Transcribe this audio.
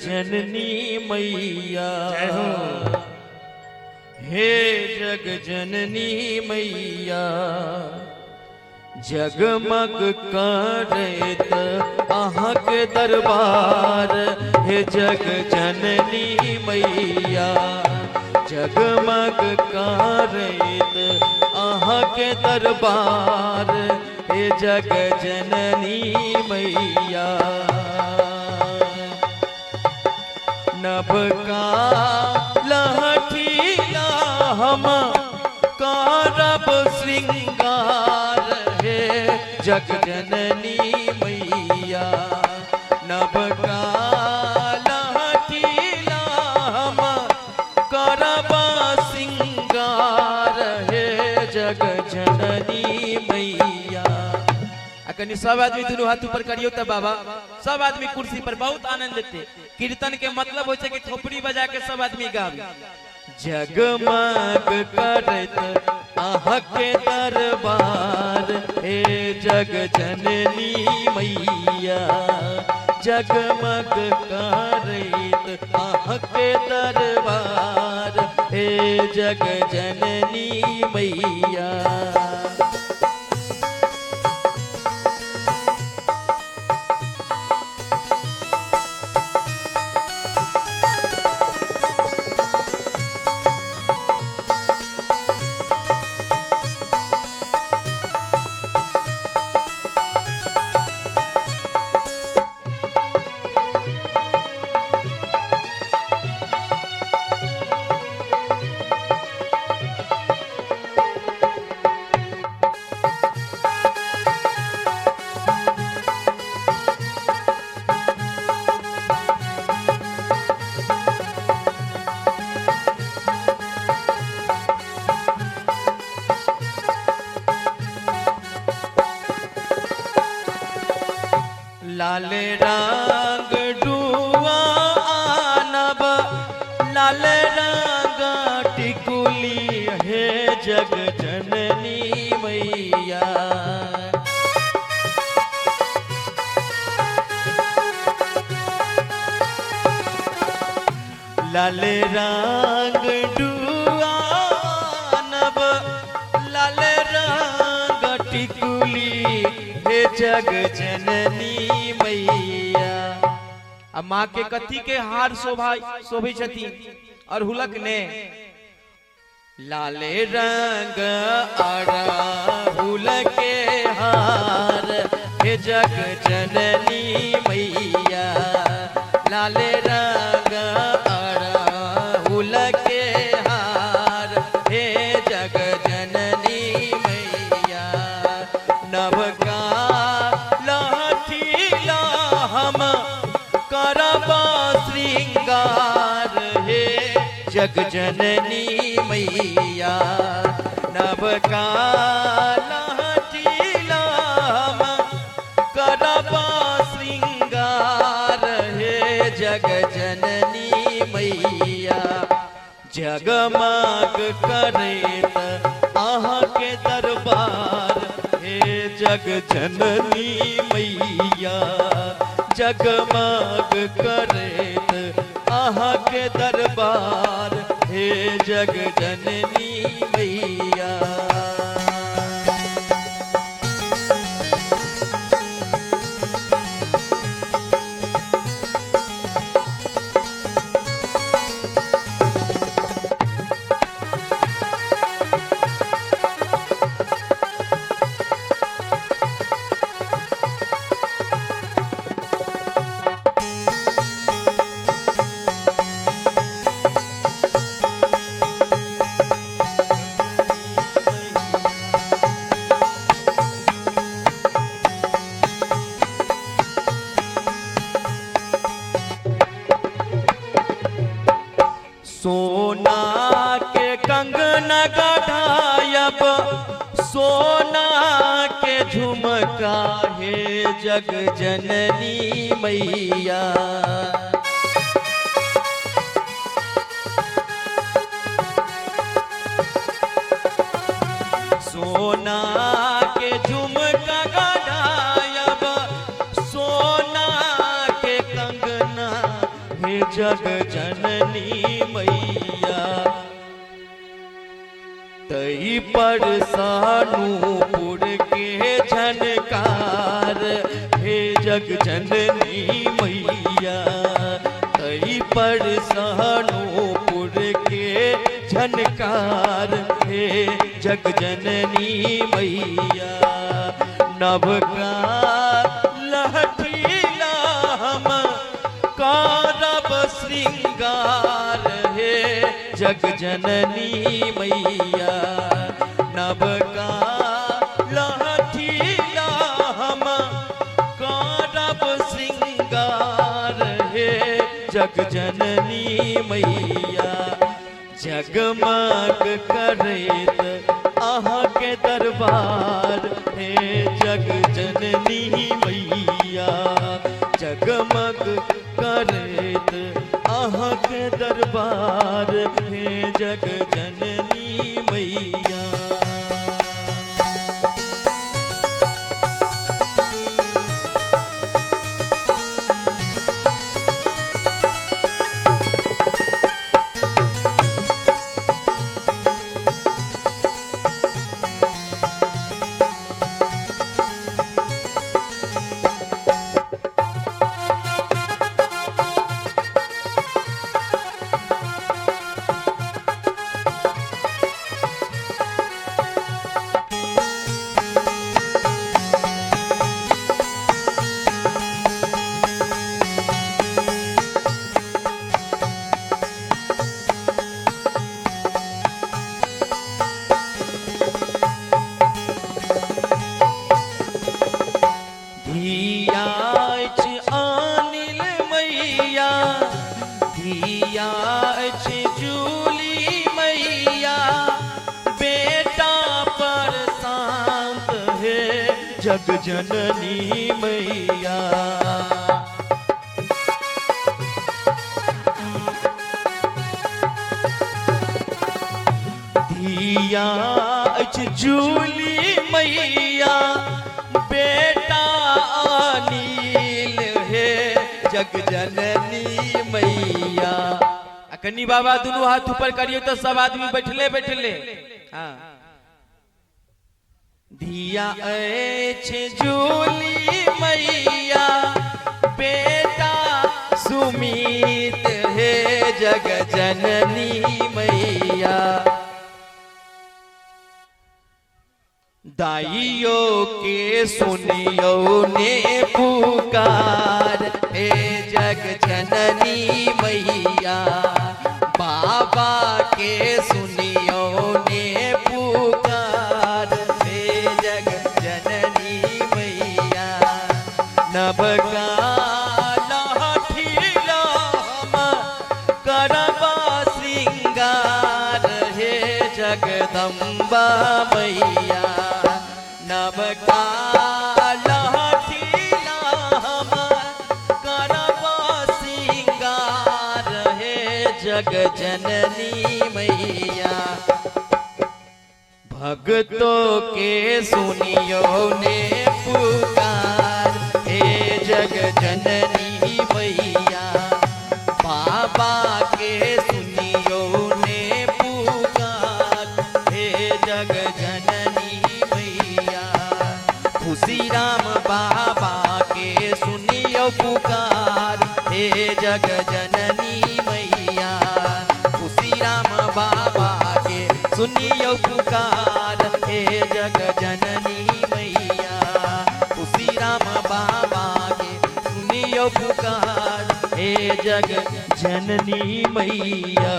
जननी मैया, हे जग जननी मैया, जगमग करत अहाँ के दरबार, हे जग जननी मैया, जगमग करत अहाँ के दरबार, हे जग जननी मैया। नभ का लहठीला हम करब श्रृंगार, हे जग जननी मैया, नभ का लहठीला हम करब श्रृंगार, हे जग जननी मैया। कनी सब आदमी दोनों हाथ ऊपर करियो तब बाबा, सब आदमी कुर्सी पर बहुत आनंद लेते। कीर्तन के मतलब होता है कि थोपड़ी बजा के सब आदमी गावे। जगमग करत अहाँ के दरबार, हे जग जननी मैया, जगमग करत अहाँ के दरबार, हे जग जननी मैया। लाल रंग डुआ आनब, लाल रंग टिकुली, हे जग जननी मैया। लाल रंग डुआ आनब, लाल रंग टिकुली, हे जग जननी मैया। अब माँ के कथी के हार शोभे छथि और हुलक ने लाले रंग अड़हुल के हार, हे जग जननी मैया, लाले रंग अड़हुल के हार, हे जग जननी मैया। नभ का लहठीला हम करब श्रृंगार, हे जग जननी मैया, नभ का लहठीला हम करब श्रृंगार, हे जग जननी मैया। जगमग करत अहाँ के दरबार, हे जग जननी मैया, जगमग करत अहाँ के दरबार, हे जग जननी मैया। सोना के कंगना गढ़ायब, सोना के झुमका, हे जग जननी मैया। सोना के झुमका गढ़ायब, सोना के कंगना, हे जग जननी मैया तई पर सानूपुर के झनकार। हे जग जननी मैया तई पर सानूपुर के झनकार। हे जग जननी मैया नवका लहठीला हम करब श्रृंगार। हे जग जननी मैया नवका लहठीला हम करब श्रृंगार। हे जग जननी मैया जगमग करैत अहाँ के दरबार। हे जग जननी मैया जगमग करैत अहाँ के दरबार। हे जग जननी मैया जूली मैया बेटा पर शांत। है जग जननी मैया धिया जूली मैया बेटा अनिल। है जग जननी मैया कन्नी बाबा दोनों हाथ ऊपर करियो तो सब आदमी बैठले बैठले। हाँ धिया जूली मैया बेटा सुमित। है जग जननी मैया दाइयो के सुनियो ने पुकार। हे जग जननी मैया बाबा के सुनियो ने पुकार। हे जग जननी मैया नवका लहठीला हम करबा श्रृंगार। हे जगदम्बा मैया नवका लहठीला हम करबा श्रृंगार। हे जग जननी मैया भक्तों के सुनियो ने पुकार। हे जग जननी मैया बाबा के सुनियो ने पुकार। हे जग जननी मैया खुशी राम बाबा के सुनियो पुकार। हे जग जननी मैया खुशी राम बाबा के सुनियो पुकार। हे जग जननी मैया खुशी राम बाबा के सुनियो पुकार। हे जग जननी मैया।